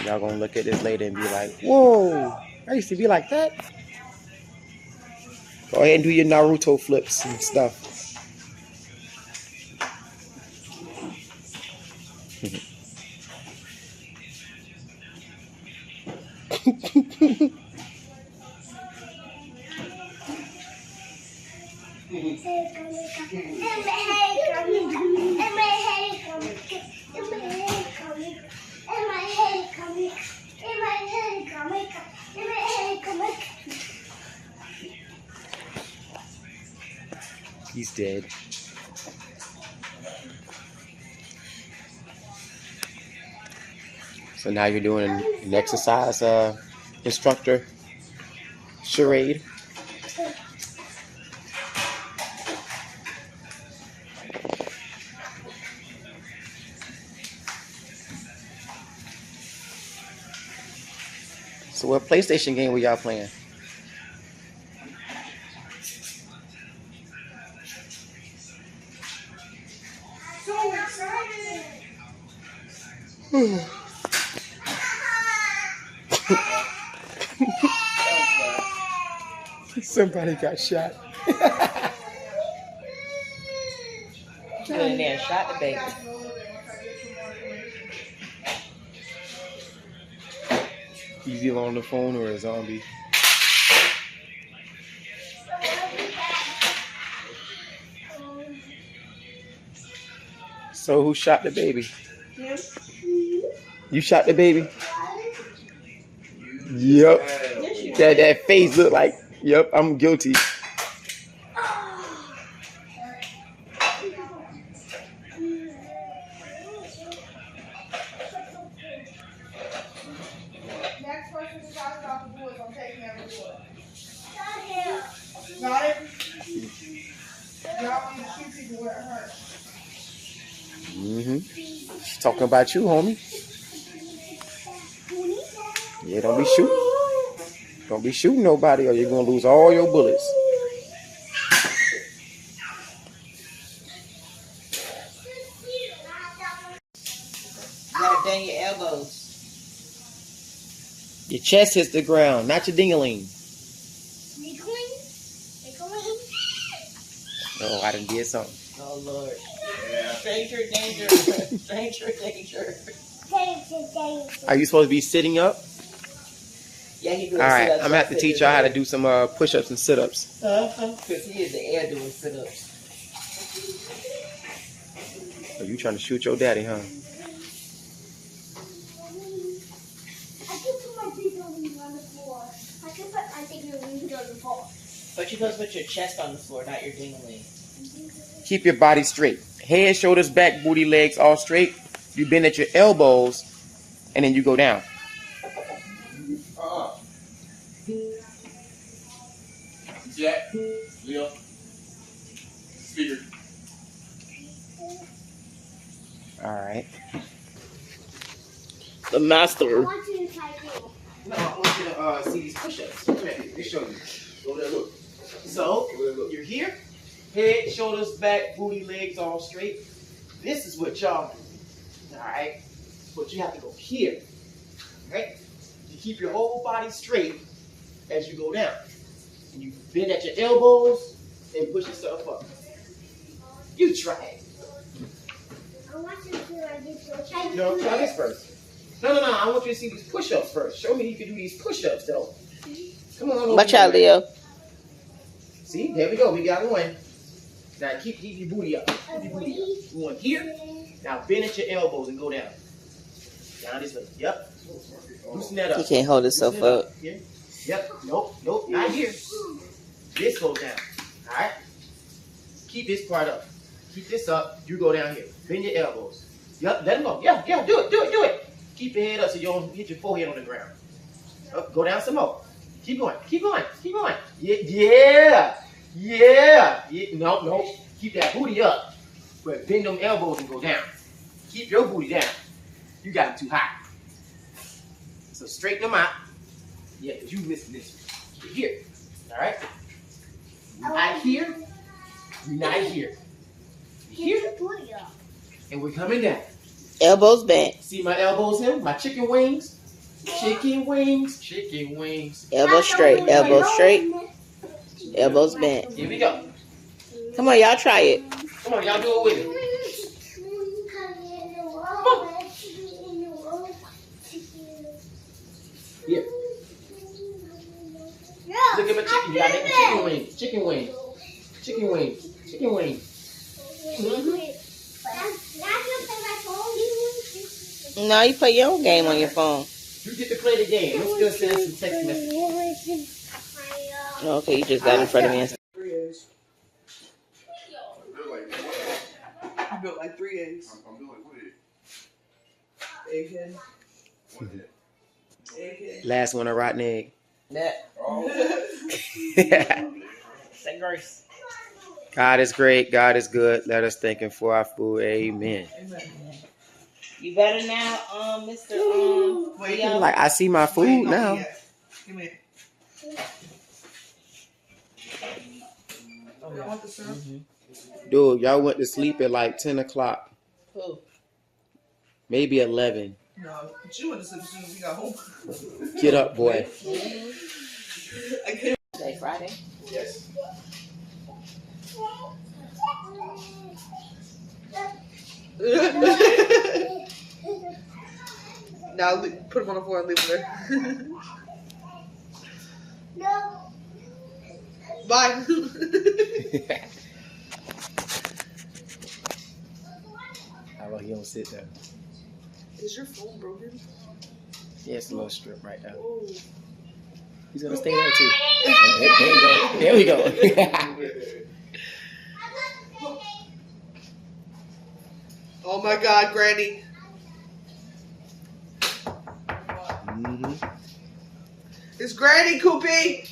Y'all gonna look at this later and be like, whoa, I used to be like that. Go ahead and do your Naruto flips and stuff. He's dead. So now you're doing an exercise instructor charade. So what PlayStation game were y'all playing? Somebody got shot. Went in there and shot the baby. He's either on the phone or a zombie. So who shot the baby? You shot the baby? Yep. That face looked like, yep, I'm guilty. Next person to talk about the boys, I'm taking every boy. Got it? Y'all need to shoot people where it hurts. She's talking about you, homie. Yeah, don't be shooting. Don't be shooting nobody or you're going to lose all your bullets. You gotta bend your elbows. Your chest hits the ground, not your ding-a-ling. Oh, I done did something. Oh, Lord. Stranger danger. Stranger danger. Are you supposed to be sitting up? Yeah, he doing All right, sit-ups. I'm going to have to teach y'all how to do some push-ups and sit-ups. Because he is the air doing sit-ups. Oh, you trying to shoot your daddy, huh? But you're supposed to put your chest on the floor, not your ding-a-ling. Keep your body straight. Head, shoulders, back, booty, legs, all straight. You bend at your elbows, and then you go down. Jack, Leo, Speaker. All right. The master. No, I want you to see these push-ups. Come here, let me show you. Over there, look. So, you're here. Head, shoulders, back, booty, legs, all straight. This is what y'all do. All right? But you have to go here. Right? You keep your whole body straight as you go down. And you bend at your elbows and push yourself up. You try it. No, try this first. No. I want you to see these push-ups first. Show me you can do these push-ups, though. Come on. Watch out, Leo. See, there we go. We got one. Now keep your booty up. Keep your booty up. Going here. Now bend at your elbows and go down. Down this way. Yep. Loosen that up. He can't hold himself up. Here. Yep. Nope. Not here. This goes down. All right. Keep this part up. Keep this up. You go down here. Bend your elbows. Yep. Let them go. Yeah. Do it. Keep your head up so you don't hit your forehead on the ground. Up. Go down some more. Keep going. Yeah. No. Keep that booty up. But bend them elbows and go down. Keep your booty down. You got it too high. So straighten them out. Yeah, because you missing this one. Here. All right? Not here. Not here. Here. And we're coming down. Elbows back. See my elbows here? My chicken wings? Chicken wings, chicken wings. Elbow straight, elbow straight, elbows bent. Here we go. Come on, y'all try it. Come on, y'all do it with me. Here. Look at my chicken. You got it. Chicken wings. Chicken wings. Chicken wings. Chicken wings. No, you play your own game on your phone. You get to play the game. Let's go send us some text messages. Okay, you just got in front of me. You built like 3 eggs. I'm doing what Egghead. Egghead. Last one, a rotten egg. That. Say grace. God is great. God is good. Let us thank Him for our food. Amen. You better now, Mr. Wait, Leo. Like I see my food now. Give me it. Oh, you want the syrup? Dude, y'all went to sleep at like 10 o'clock. Who? Maybe 11. No, but you went to sleep as soon as we got home. Get up, boy. I couldn't. Today, Friday. Yes. Now put him on the floor and leave him there. Bye. How about he don't sit there? Is your phone broken? Yeah, it's a little strip right there. Oh. He's gonna stay there too. There we go. Oh my God, Granny. It's Granny, Koopy.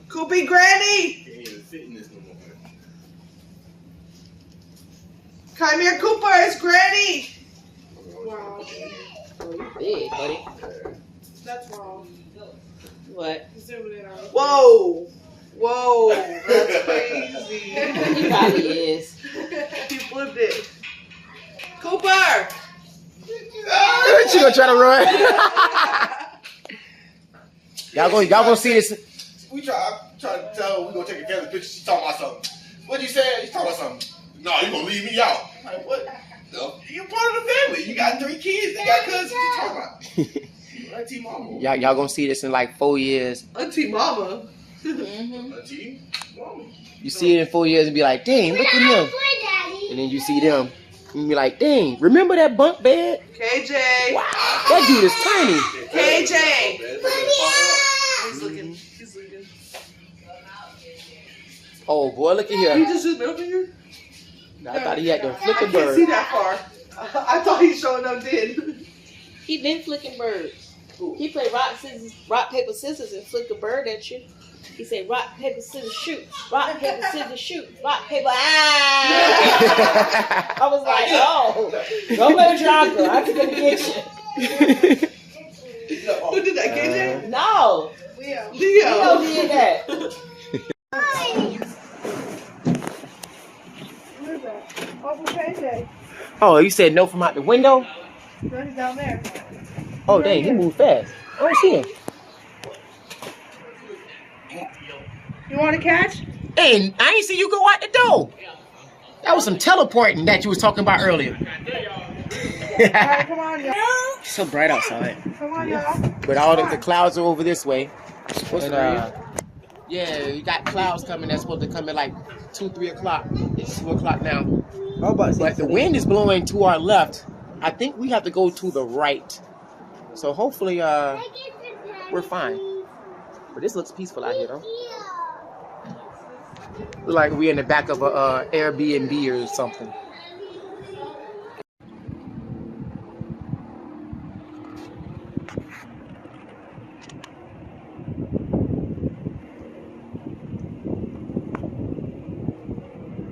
Koopy, Granny. Can't even fit in this no more. Come here, Cooper. It's Granny. Oh, you big, buddy. That's wrong. What? Whoa. Whoa. That's crazy. He probably is. He flipped it. Cooper. She gonna try to run. y'all gonna see this. We try to tell her we gonna take a family picture. She talking about something. What you say? She talking about something. No, you gonna leave me out. I'm like, what? No, you're part of the family. You got 3 kids. They got cousins. What you talking about? Auntie Mama. Y'all gonna see this in like 4 years. Auntie Mama. Auntie Mama. You see it in 4 years and be like, dang, look at him. And then you see them and be like, dang, remember that bunk bed? KJ. Wow, that dude is tiny. KJ. He's looking. He's looking. Oh boy, look at He here. just did middle finger? I thought he had them I flipping can't see bird. that far. I thought he showing up did. He been flicking birds. He played rock, paper, scissors, and flick a bird at you. He said, rock, paper, scissors, shoot. Rock, paper, scissors, shoot. Rock, paper, ah! I was like, oh, don't play with your uncle. I'm going to get you. Who did that, KJ? No. Leo. Leo did that. Where's that? Oh, for KJ. Oh, you said no from out the window? No, he's down there. Oh, dang, he moved fast. I don't see him. You want to catch? Hey, I ain't see you go out the door. That was some teleporting that you was talking about earlier. Alright, come on, y'all. It's so bright outside. Come on, y'all. But all the clouds are over this way. And, yeah, you got clouds coming that's supposed to come at like 2, 3 o'clock. It's 2 o'clock now. But the wind is blowing to our left. I think we have to go to the right. So hopefully we're fine. But this looks peaceful out here though. Look like we're in the back of a Airbnb or something.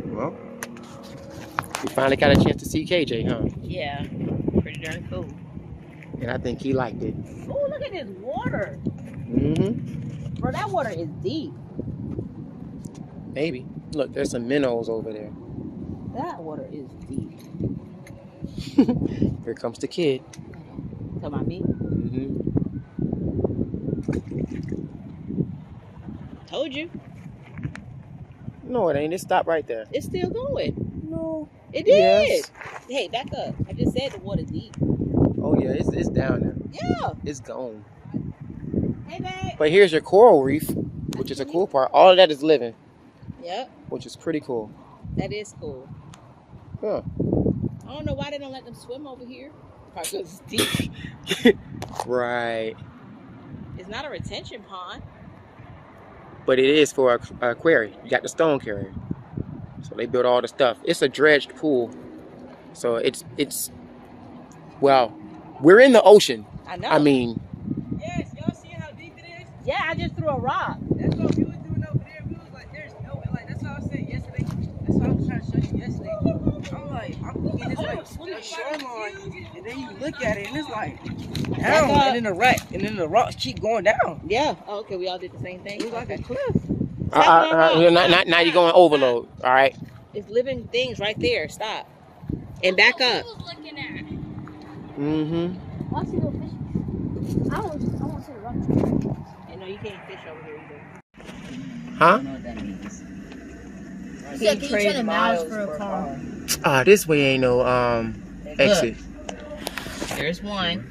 Well, we finally got a chance to see KJ, huh? Yeah, pretty darn cool. And I think he liked it. Oh, look at this water. Mm-hmm. Bro, that water is deep. Maybe. Look, there's some minnows over there. That water is deep. Here comes the kid. Come on, me. Mm-hmm. Told you. No, it ain't. It stopped right there. It's still going. No. It did. Yes. Hey, back up. I just said the water's deep. Oh yeah, it's down there. Yeah. It's gone. Hey, babe. But here's your coral reef, which is a cool part. All of that is living, Yep. which is pretty cool. That is cool. Huh. I don't know why they don't let them swim over here. Probably 'cause it's deep. Right. It's not a retention pond. But it is for a quarry. You got the stone carrier. So they built all the stuff. It's a dredged pool. So it's well, we're in the ocean. I know. I mean, Yes, y'all see how deep it is? yeah, I just threw a rock. That's what we was doing over there. We was like, there's no way. Like, that's what I was saying yesterday. That's what I was trying to show you yesterday. I'm like, I'm thinking it's like a shoreline, and then you look at it, and it's like down, and then the rocks keep going down. Yeah. Oh, okay, we all did the same thing. It was like a cliff. now you're going overload. All right. It's living things right there. Stop. And back up. Mm-hmm. Watch you go fishing. I want to see the rock. And no, you can't fish over here either. Huh? I don't know what that means. Yeah, can you turn the miles for a car? This way ain't no exit. There's one.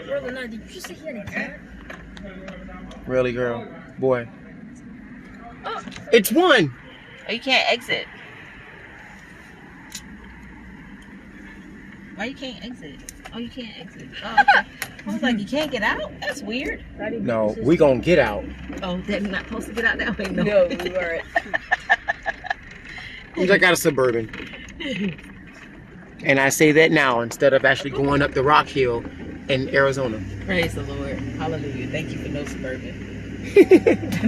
Brother, no, did you just sit here in a car? Really, girl? Boy. It's one. Oh, you can't exit. Why you can't exit? Oh, you can't exit. Oh, okay. I was like, you can't get out? That's weird. No, we gonna get out. Oh, they're not supposed to get out that way? No, No, we weren't. We just got a Suburban. And I say that now instead of actually going up the Rock Hill in Arizona. Praise the Lord. Hallelujah. Thank you for no Suburban.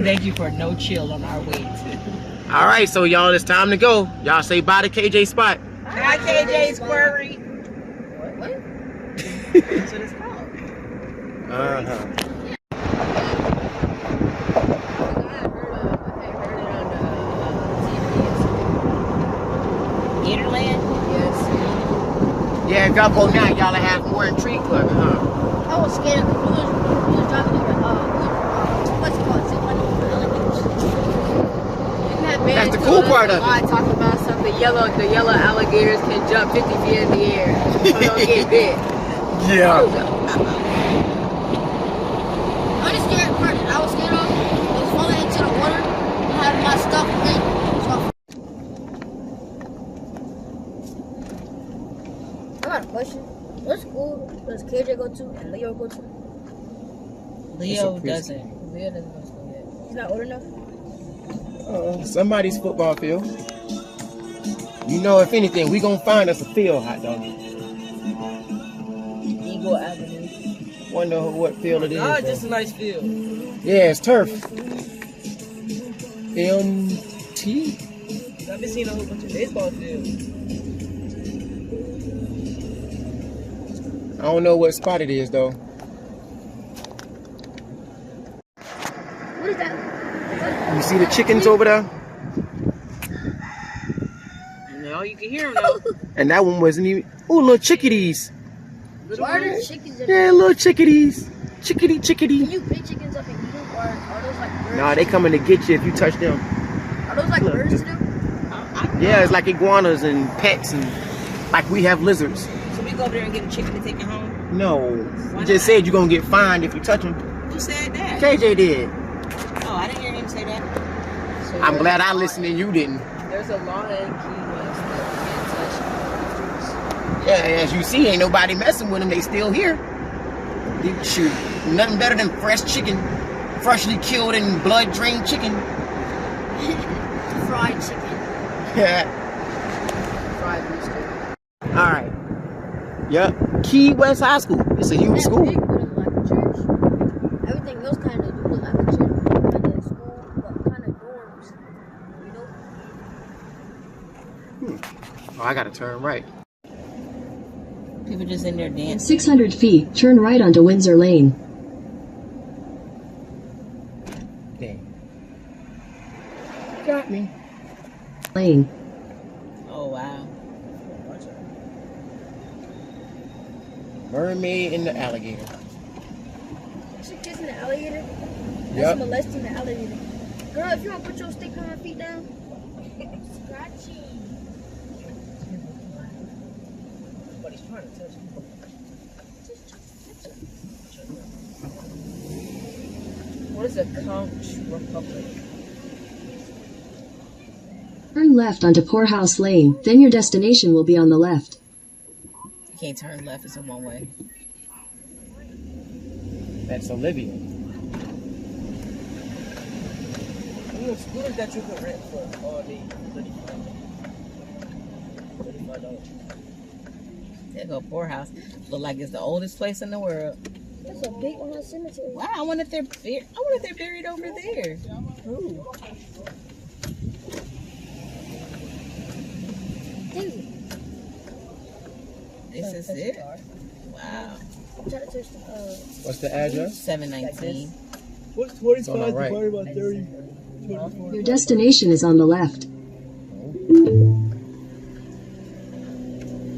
Thank you for no chill on our way to. All right, so y'all, it's time to go. Y'all say bye to KJ Spot. Hi, KJ's Quarry. What? That's what it's called. Uh-huh. Gatorland? Yes. Yeah, if y'all go now, y'all have more intrigue club, huh? I was scared because we was driving over, what's it called? Zip line over alligators. That's the cool part of it. Talking about something, the yellow alligators can jump 50 feet in the air. So don't get bit. Yeah. I'm just scared part that I was scared of was falling into the water and having my stuff in it. So I got a question. What school does KJ go to and Leo go to? Leo doesn't. Leo doesn't go to school yet. He's not old enough? Somebody's football field. You know, if anything, we gonna find us a field, hot dog. Eagle Avenue. Wonder what field it is. Ah, though. just a nice field. Yeah, it's turf. MT? I've been seeing a whole bunch of baseball fields. I don't know what spot it is though. What is that? You see the chickens over there? No, you can hear them though. And that one wasn't even. Ooh, little chickadees. Why are there chickens in Yeah, little chickadees. Chickadee, chickadee. Can you pick chickens up and eat them? Or are those like birds? Nah, they coming to get you if you touch them. Are those like Look, birds just- too? Yeah, it's like iguanas and pets and like we have lizards. So we go over there and get a chicken and take it home? No, Why you just not? said you're gonna get fined if you touch them. Who said that? KJ did. Oh, I didn't hear him say that. So I'm glad I listened and you didn't. There's a law in Key West that you can't touch. Yeah, as you see, ain't nobody messing with them. They still here. Shoot, nothing better than fresh chicken, freshly killed and blood drained chicken. Fried chicken. Yeah. Fried rooster. All right. Yep. Key West High School. It's a huge That school. big would look like a church. Everything else kind of do look like a church. Kind of school, but kind of dorms. You know? Oh, I gotta turn right. People just in there In dancing. 600 feet, turn right onto Windsor Lane. Dang. Got me. Lane. Oh, wow. mermaid and the alligator. She kissing the alligator? That's Yep. molesting the alligator. Girl, if you want to put your stick on my feet down. Scratchy. Somebody's trying to touch me. What is a Conch Republic? Turn left onto Poorhouse Lane, then your destination will be on the left. You can't turn left, it's a one way. That's Olivia. Scooters that you can rent for all day. $35. There go Poorhouse. Look like it's the oldest place in the world. That's a big one cemetery. Wow, I wonder if they're buried over there. Ooh. This is it. Wow. Try to touch the, What's the address? 719. What's 25 on the right. divided by 30? Your destination is on the left.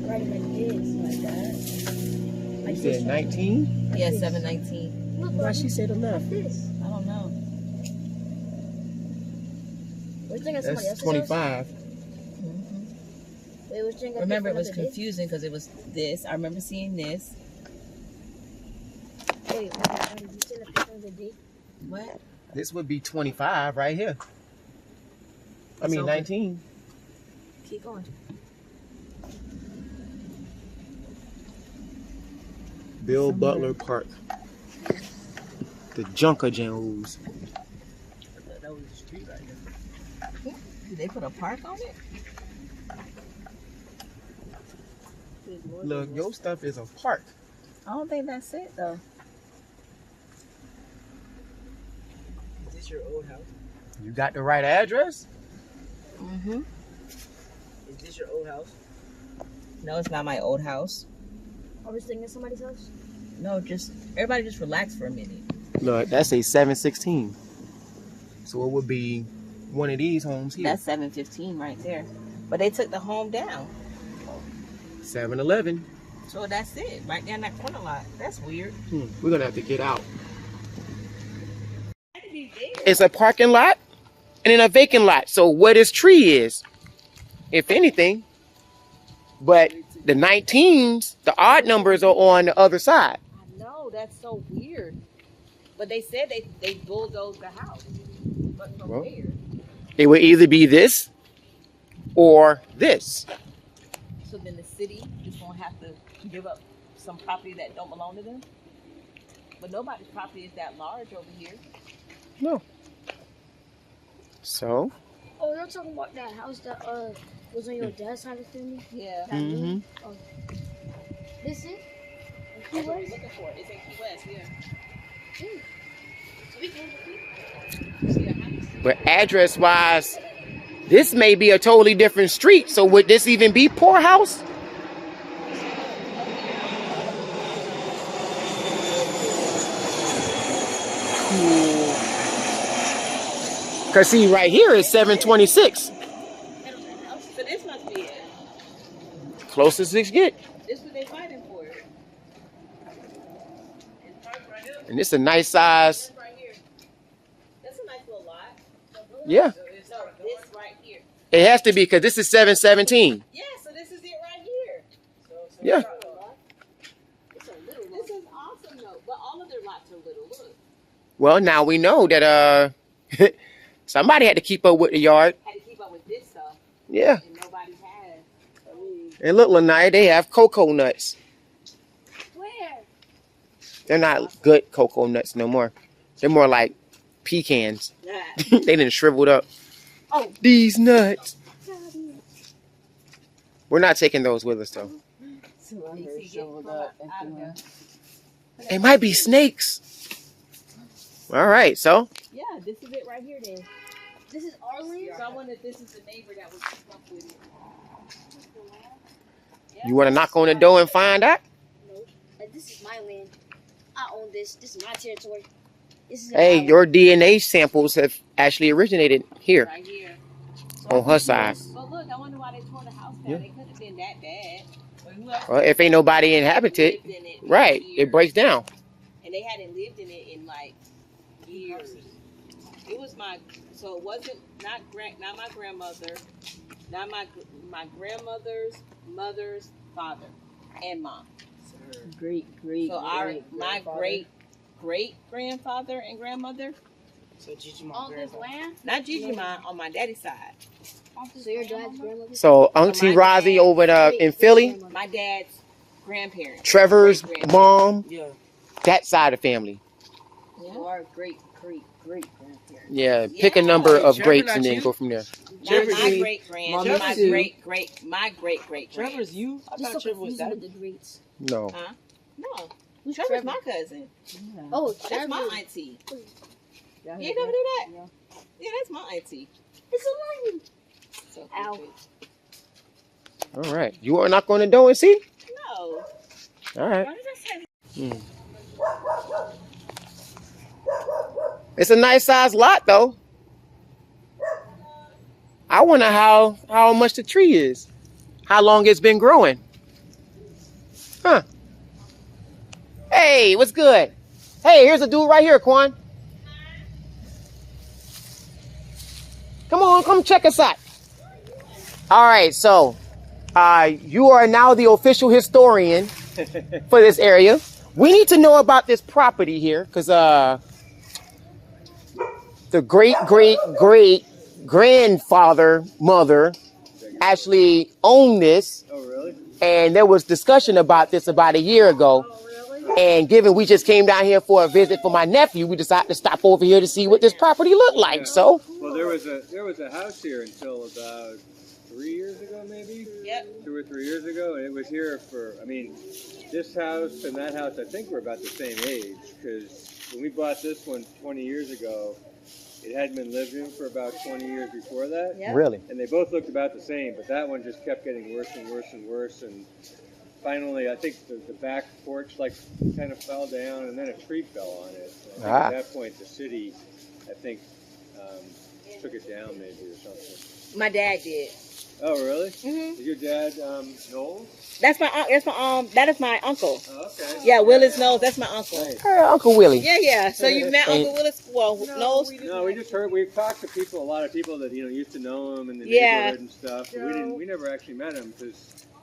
right like this, like that. You said 19? Yeah, 719. Look, Why she say the left? this. I don't know. We're thinking somebody That's else's house? 25. Wait, we're thinking Remember, it was another day? confusing because it was this. I remember seeing this. Wait, did you send a picture of the day? What? This would be 25 right here. I mean, So- 19. Keep going. Bill Butler Park. The Junker Jones. That was the street right there. Did they put a park on it? Look, your stuff is a park. I don't think that's it though. Is this your old house? You got the right address? Mm-hmm. Is this your old house? No, it's not my old house. Are we staying in somebody's house? No, just everybody just relax for a minute. Look, that's a 716. So it would be one of these homes here. That's 715 right there. But they took the home down. 711. So that's it. Right down that corner lot. That's weird. We're going to have to get out. It's a parking lot and then a vacant lot. So where this tree is, if anything, but the 19s, the odd numbers are on the other side. I know, that's so weird. But they said they bulldozed the house. But from Well. where? It would either be this or this. So then the city is gonna have to give up some property that don't belong to them? But nobody's property is that large over here. No. So, Oh, you're talking about that house that was on your dad's side of the family? Yeah. That new mhm. one? Oh. This is? That's what we're looking for. It's in Key West, yeah. So we can But address wise, this may be a totally different street. So would this even be Poorhouse? Cause see, right here is 726. So this must be it. Closest it get. This is what they fighting for. And this a nice size. Right here. That's a nice little lot. Yeah. So it's this right here. It has to be because this is 717. Yeah, so this is it right here. Yeah. It's a little lot. This is awesome though. But all of their lots are little. Look. Well, now we know that somebody had to keep up with the yard. Had to keep up with this stuff. Yeah. And nobody has. And look, Lanai, they have cocoa nuts. Where? They're not good cocoa nuts no more. They're more like pecans. Yeah. They didn't shriveled up. Oh. These nuts. We're not taking those with us though. It might be snakes. All right, so Yeah, this is it right here then. This is our land? So I wonder if this is the neighbor that was keep up with it. you want to knock on the door and find out? No. This is my land. I own this. This is my territory. This is Hey, our- your DNA samples have actually originated here Right here. on her side. But look, I wonder why they tore the house down. Yeah. They couldn't have been that bad. Well, if ain't nobody inhabited, Lived in it right, for it breaks down. and they hadn't lived in it in like years. It was so it wasn't not my grandmother, not my grandmother's mother's father and mom. Great. So my great grandfather and grandmother, So Gigi my Uncle's grandpa. land? not Gigi mine on my daddy's side. So your dad's grandmother? So Auntie my Rozzy dad- over in Philly, My dad's grandparents. Trevor's Great-grandparents. mom, Yeah. that side of the family. You are great grandparents. Yeah, pick a number Yeah. of Trevor, grapes not and then you? go from there. Not Trevor's my me. great grand, Mom, my Trevor's you. great great. Trevor's you? I You're thought so Trevor was confusing that. with the greats. No. No, Who's Trevor's Trevor? my cousin. Oh, That's Trevor. my auntie. Yeah, You never knew that? Yeah, that's my auntie. It's a line. So Ow. stupid. All right. You are not going to do and see? No. All right. Why did I say It's a nice sized lot though. I wonder how much the tree is. How long it's been growing. Huh. Hey, what's good? Hey, here's a dude right here, Quan. Come on, come check us out. All right, so you are now the official historian for this area. We need to know about this property here because the great grandfather mother actually owned this. Oh, really? And there was discussion about this about a year ago. And given we just came down here for a visit for my nephew, we decided to stop over here to see what this property looked like. Yeah. So, Well, there was a house here until about 3 years ago, maybe. Yep. 2 or 3 years ago, and it was here for. I mean, this house and that house, I think, were about the same age because when we bought this one 20 years ago, it hadn't been lived in for about 20 years before that. Yep. really? And they both looked about the same, but that one just kept getting worse and worse and worse. And finally, I think the back porch kind of fell down, and then a tree fell on it. So I think at that point, the city, I think, took it down maybe or something. My dad did. Oh, really? Mhm. Is your dad Knowles? That is my uncle. Oh, okay. Yeah, Willis Knowles. That's my uncle. Nice. Uncle Willie. Yeah. So you met And- Uncle Willis? Well, Knowles. No, we just heard. We've talked to people, a lot of people that used to know him in the Yeah. neighborhood and stuff. But we never actually met him because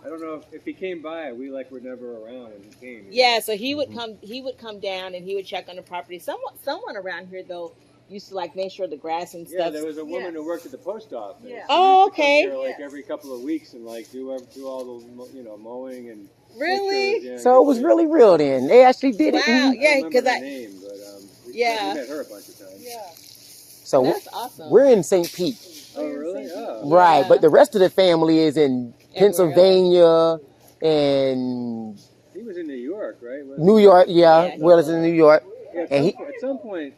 I don't know if he came by. We were never around when he came. Yeah, so he would come. He would come down and he would check on the property. Someone around here though used to make sure the grass and Yeah, stuff. there was a woman who worked at the post office. Yeah. Oh, She used to come okay. here, every couple of weeks and do all the mowing and Really? pictures, yeah, So it was really real then. They actually did it. Wow. Mhm. Yeah, I don't remember because her name, but we Yeah. met her a bunch of times. Yeah. So that's awesome. we're in St. Pete. Oh, really? Oh. Right, Yeah. but the rest of the family is in Pennsylvania and He was in New York, right? Wasn't New he? York. Yeah, Yeah. Will's in New York. Yeah, And at some point,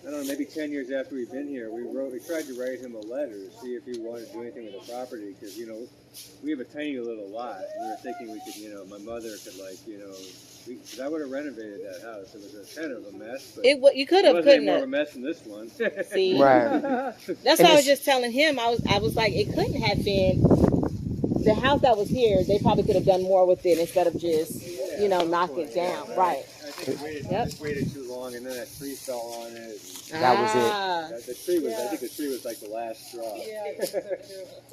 I don't know, maybe 10 years after we've been here, we tried to write him a letter to see if he wanted to do anything with the property because, we have a tiny little lot. We were thinking we could, my mother could because I would have renovated that house. It was a kind of a mess, but You could it have, wasn't any couldn't more of a have. mess than this one. See, Right. that's And what I was it's- just telling him. I was like, it couldn't have been the house that was here. They probably could have done more with it instead of just, knock it down. Right. I think we Yep. waited too long, and then that tree fell on it. That was it. Ah. The tree was, I think the tree was like the last straw. Yeah.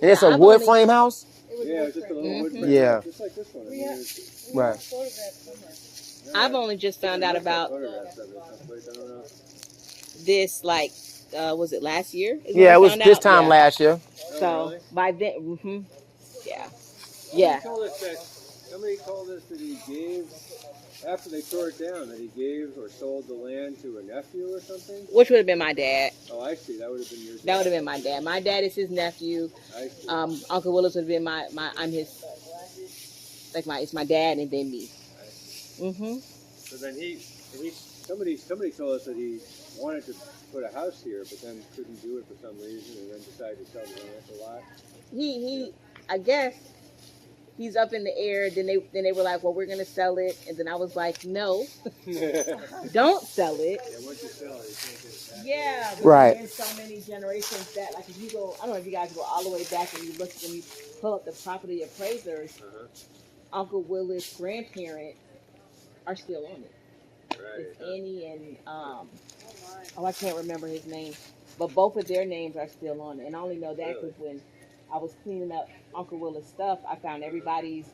And it's a I've wood only- frame house. Yeah, it was just a little wood Mhm. frame, Yeah. just like this one. I We mean, have- it was- We Right. have photographs somewhere. I've only just found out about Photographs of it someplace, I don't know. this, was it last year? is when Yeah, I it was found this out? time Yeah. last year. Oh, So really? by then, yeah. Somebody told us that he gave, after they tore it down, that he gave or sold the land to a nephew or something? Which would have been my dad. Oh, I see. That would have been yours. That would have been my dad. My dad is his nephew. I see. Uncle Willis would have been I'm his, it's my dad and then me. Mhm. So then somebody told us that he wanted to put a house here, but then couldn't do it for some reason, and then decided to sell the land a lot. He I guess he's up in the air. Then they were like, well, we're gonna sell it, and then I was like, no, don't sell it. Yeah, once you sell it, you can't get it back. Yeah, but Right. there's so many generations that, if you go, I don't know if you guys go all the way back and you look when you pull up the property appraisers, Uncle Willis' grandparents are still on it. Right. It's Annie and I can't remember his name, but both of their names are still on it. And I only know that because when I was cleaning up Uncle Willis' stuff, I found everybody's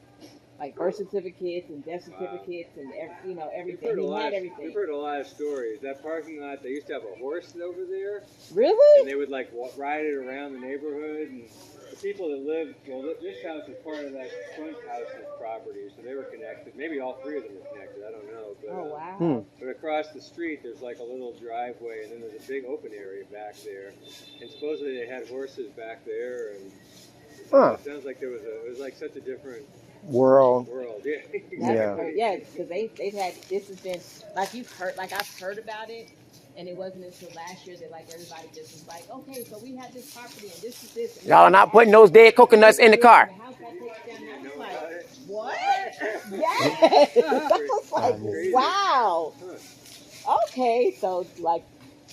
like birth certificates and death certificates and everything. He had everything. We've heard a lot of stories. That parking lot, they used to have a horse over there, Really? and they would like ride it around the neighborhood. And the people that lived, well, this house was part of that front house's property, so they were connected. Maybe all three of them were connected. I don't know. But, Oh wow. but across the street, there's like a little driveway, and then there's a big open area back there. And supposedly they had horses back there, and Huh. it sounds like it was like such a different World. world. Yeah. Yeah, because they've had, this has been, like you've heard, like I've heard about it, and it wasn't until last year that like everybody just was like, okay, so we have this property and this is this. And Y'all are not putting those dead coconuts in the car. the house got taken down. I'm like, what? Yes. I was like, wow. Okay, so like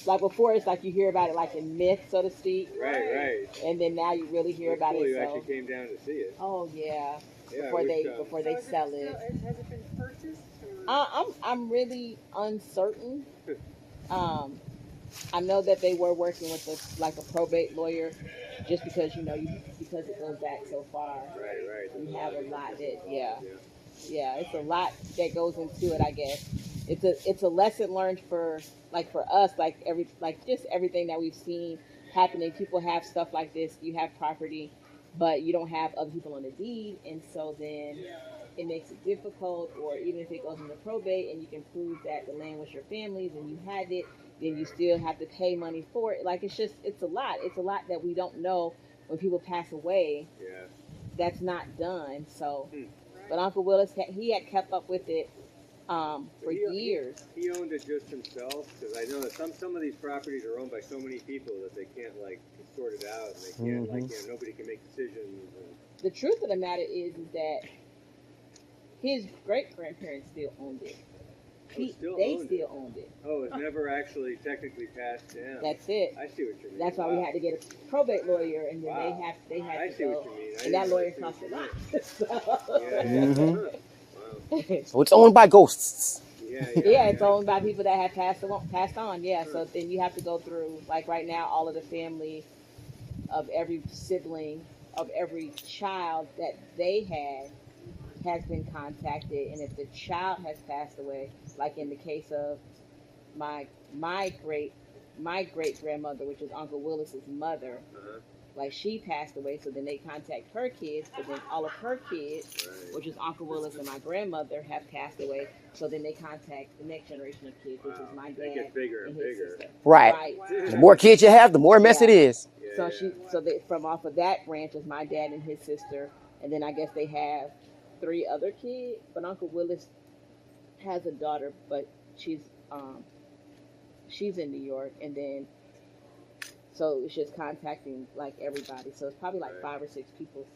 before it's like you hear about it like in myth, so to speak, Right. and then now you really hear about Cool, it. you So, actually came down to see it. oh yeah, Yeah, before we've, they sell it. Has it been purchased? Or? I'm really uncertain. I know that they were working with a probate lawyer, just because because it goes back so far. Right. You have a lot that yeah, it's a lot that goes into it. I guess it's a lesson learned for us, just everything that we've seen happening. People have stuff like this. You have property, but you don't have other people on the deed, and so then it makes it difficult. Or even if it goes into probate and you can prove that the land was your family's and you had it, then you still have to pay money for it. Like it's a lot. It's a lot that we don't know when people pass away. Yeah. That's not done. So, but Uncle Willis, he had kept up with it for years. He owned it just himself, because I know that some of these properties are owned by so many people that they can't like sort it out, and they can't nobody can make decisions. The truth of the matter is that his great grandparents still owned it. They still owned it. Oh, it's never actually technically passed down. That's it. I see what you mean. That's why we had to get a probate lawyer, and then they had I to see go. what you mean. And that lawyer cost a lot. Yeah. Wow. So it's owned by ghosts. Yeah, it's owned by people that have passed on. Yeah, so then you have to go through, like right now, all of the family of every sibling of every child that they had has been contacted, and if the child has passed away, like in the case of my great grandmother, which is Uncle Willis's mother, like she passed away, so then they contact her kids, but then all of her kids, which is Uncle Willis and my grandmother, have passed away, so then they contact the next generation of kids, which is my dad It gets bigger and bigger. sister. Right. The more kids you have, the more mess it is. So they, from off of that branch is my dad and his sister, and then I guess they have 3 other kids, but Uncle Willis has a daughter, but she's in New York, and then so it's just contacting like everybody. So it's probably like 5 or 6 people.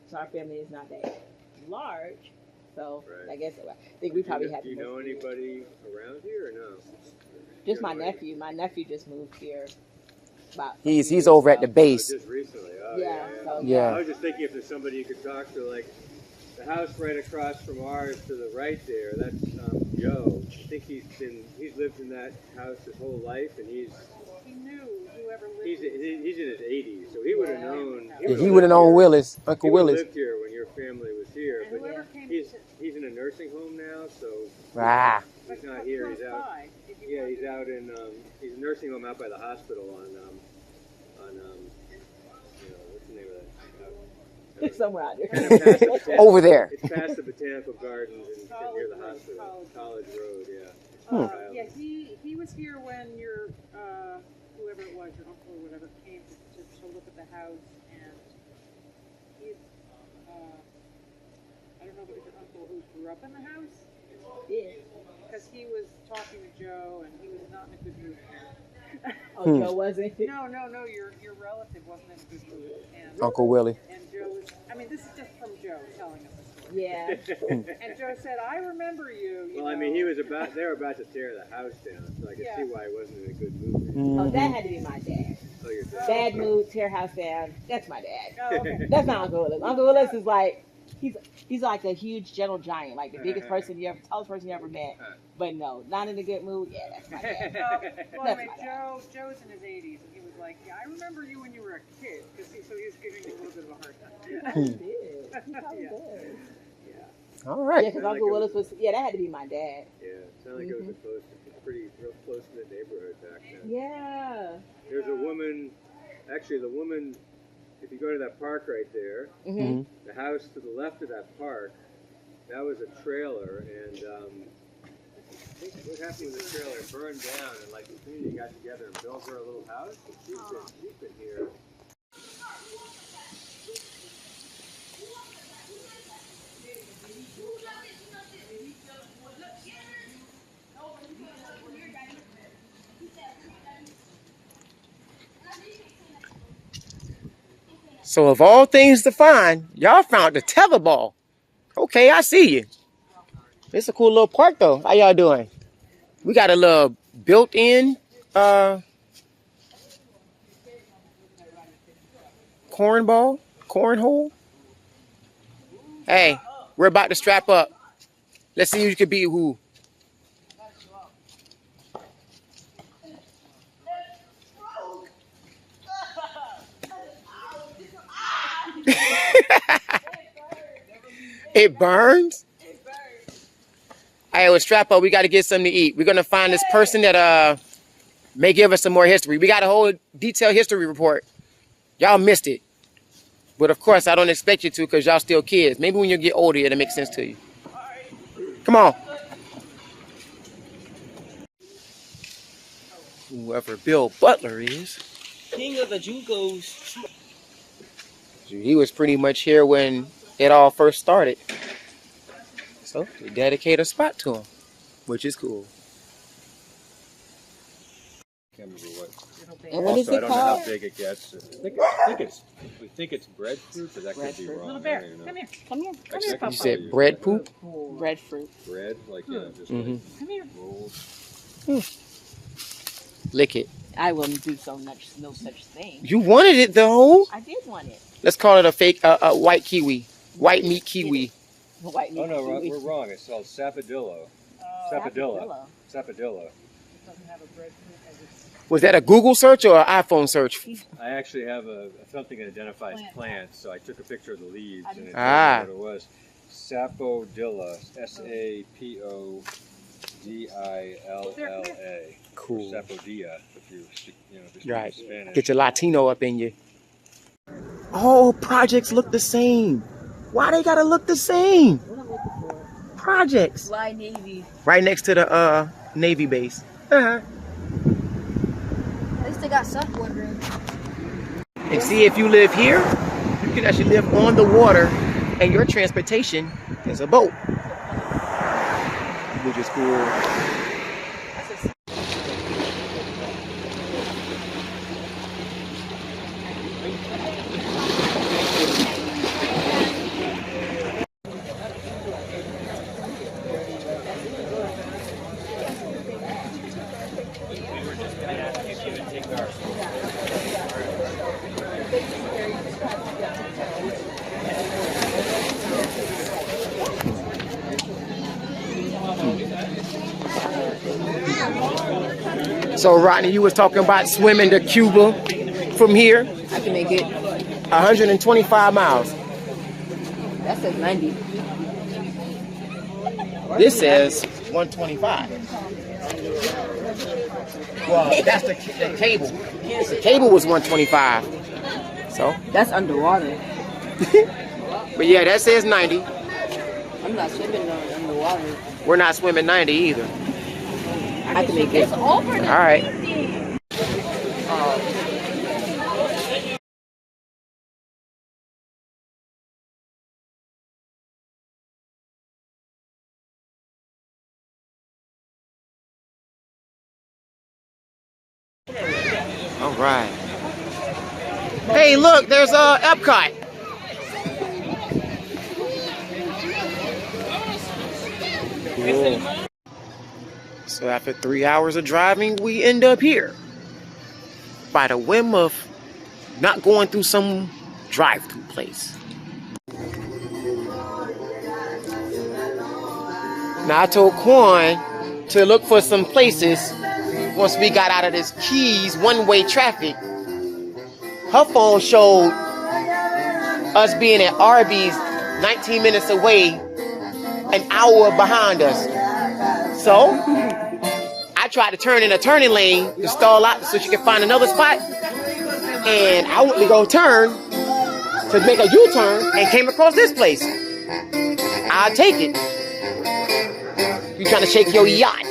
So our family is not that large. So I guess I think we probably have. Do you know anybody around here or no? Just my nephew. My nephew just moved here. He's over at the base. Just recently. Oh, Yeah. I was just thinking if there's somebody you could talk to, like the house right across from ours to the right there. That's Joe. I think he's lived in that house his whole life, and he knew whoever lived. He's in his 80s, so he would have known. He would have known Willis, Uncle Willis. He lived here when your family was here, but he's in a nursing home now, so he's not here. He's out. Yeah, he's out in he's a nursing home out by the hospital on what's the name of that? Somewhere out there. Kind of past the Over there. It's past the Botanical Gardens and near the hospital. College Road, Yeah, he was here when your whoever it was, your uncle or whatever, came to look at the house, and he's I don't know if it was your uncle who grew up in the house. Yeah. Because he was talking to Joe, and he was not in a good mood. Oh, Joe wasn't? No, your relative wasn't in a good mood. And Uncle Willie. And Joe was, I mean, this is just from Joe telling us the story. Yeah. And Joe said, I remember you. Well, I mean, they were about to tear the house down, so I can see why he wasn't in a good mood. Oh, that had to be my dad. Oh, your dad. Bad mood, tear house down. That's my dad. Oh, okay. That's not Uncle Willis. Uncle Willis is like, He's like a huge gentle giant, like the biggest person you ever, tallest person you ever met. But no, not in a good mood. Yeah, that's my dad. Well, That's anyway, my dad. Joe's in his 80s, and he was like, "Yeah, I remember you when you were a kid," so he was giving you a little bit of a hard time. Yeah. All right. Yeah, because Uncle Willis was. Yeah, that had to be my dad. Yeah, it sounded like it was a pretty real close knit neighborhood back then. Yeah. There's a woman, actually the woman, if you go to that park right there, Mm-hmm. the house to the left of that park, that was a trailer, and I think what happened with the trailer, it burned down, and like the community got together and built her a little house, and she's been here. So of all things to find, y'all found the tetherball. Okay, I see you. It's a cool little park though. How y'all doing? We got a little built-in cornhole. Hey, we're about to strap up. Let's see who can beat who. It burns? All right, well, strap up. We got to get something to eat. We're going to find this person that may give us some more history. We got a whole detailed history report. Y'all missed it. But, of course, I don't expect you to because y'all still kids. Maybe when you get older, it'll make sense to you. Come on. Whoever Bill Butler is. King of the Jugos. He was pretty much here when it all first started. So they dedicate a spot to him, which is cool. Can't remember what. And what is Also, I it don't know called? how big it gets. We think it's breadfruit, but that could be wrong. Little bear, I don't know. come here. Come here. Come here, You Papa. said bread poop? Breadfruit. Bread, like just Mhm. Come here. like rolled. Lick it. I wouldn't do no such thing. You wanted it though. I did want it. Let's call it a fake, white kiwi, white meat kiwi. White meat Oh no, kiwi. we're wrong. It's called sapodillo. Sapodilla. Sapodilla. Doesn't have a breadfruit as its Was that a Google search or an iPhone search? I actually have something that identifies plants, so I took a picture of the leaves and it told Ah. me what it was. Sapodilla. Sapodilla. Cool. Sapodilla, if you speak, if you Right. speak Spanish. Get your Latino up in you. All projects look the same. Why they gotta look the same? Projects. Fly Navy. Right next to the Navy base. Uh-huh. At least they got surfboard room. And see, if you live here, you can actually live on the water, and your transportation is a boat, which is cool. So Rodney, you was talking about swimming to Cuba from here, I can make it. 125 miles. That says 90. This says 125. Well, that's the cable. The cable was 125. So, That's underwater. but yeah, that says 90. I'm not swimming underwater. We're not swimming 90 either. I can make it. All right. All right. Hey, look, there's Epcot. Cool. So after 3 hours of driving, we end up here. By the whim of not going through some drive-through place. Now I told Quan to look for some places once we got out of this Keys one-way traffic. Her phone showed us being at Arby's 19 minutes away, an hour behind us. So I tried to turn in a turning lane to stall out so she could find another spot. And I went to go turn to make a U-turn and came across this place. I'll take it. You trying to shake your yacht?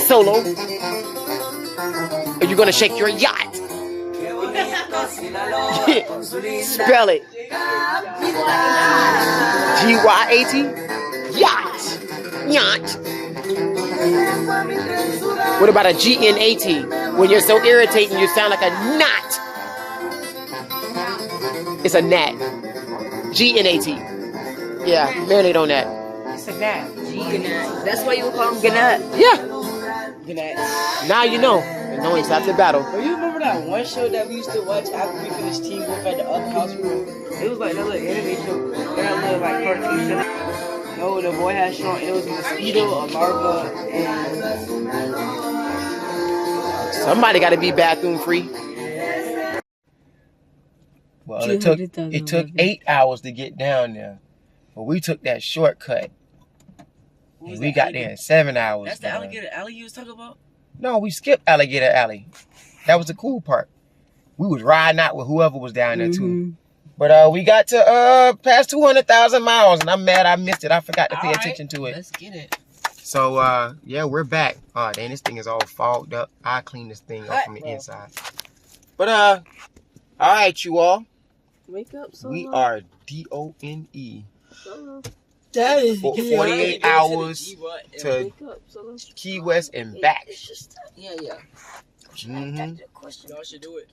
Solo? Are you gonna shake your yacht? Spell it. G-Y-A-T? Yacht. Yacht. What about a G-N-A-T? When you're so irritating, you sound like a knot. It's a gnat. G-N-A-T. Yeah, marinate on that. It's a gnat. Gnat. That's why you call him Gnat. Yeah. Gnat. Now you know. And knowing it's after battle. But you remember that one show that we used to watch after we finished Teen Wolf at the Up House room? It was like that little anime show. That little like cartoon show. No, the boy had shown it was a mosquito, a larva, and Somebody got to be bathroom free. Well, it took 8 hours to get down there, but we took that shortcut. And we got there in 7 hours. That's the alligator alley you was talking about? No, we skipped Alligator Alley. That was the cool part. We was riding out with whoever was down there too. But we got to past 200,000 miles, and I'm mad I missed it. I forgot to pay attention to it. Let's get it. So yeah, we're back. Oh, dang, this thing is all fogged up. I'll clean this thing up from the inside. But all right, you all. Wake up, Solo. We are DONE. Solo. That is for 48 hours to Wake up, Solo. Key West and back. Yeah, yeah. Y'all should do it.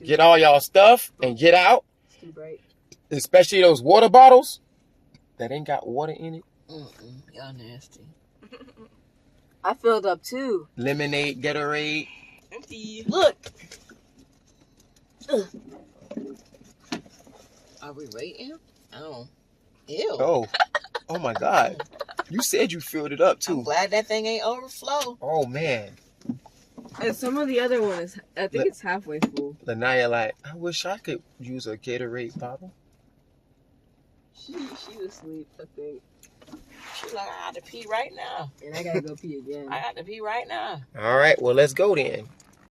Get all y'all stuff and get out. It's too bright. Especially those water bottles that ain't got water in it. Y'all nasty. I filled up too. Lemonade, Gatorade. Empty. Look. Are we waiting? Oh. Ew. Oh my God. You said you filled it up too. I'm glad that thing ain't overflow. Oh man. And some of the other ones, I think it's halfway full. Lanaya like, I wish I could use a Gatorade bottle. She was asleep, I think. She's like, I got to pee right now. And I gotta go pee again. I got to pee right now. All right, well let's go then.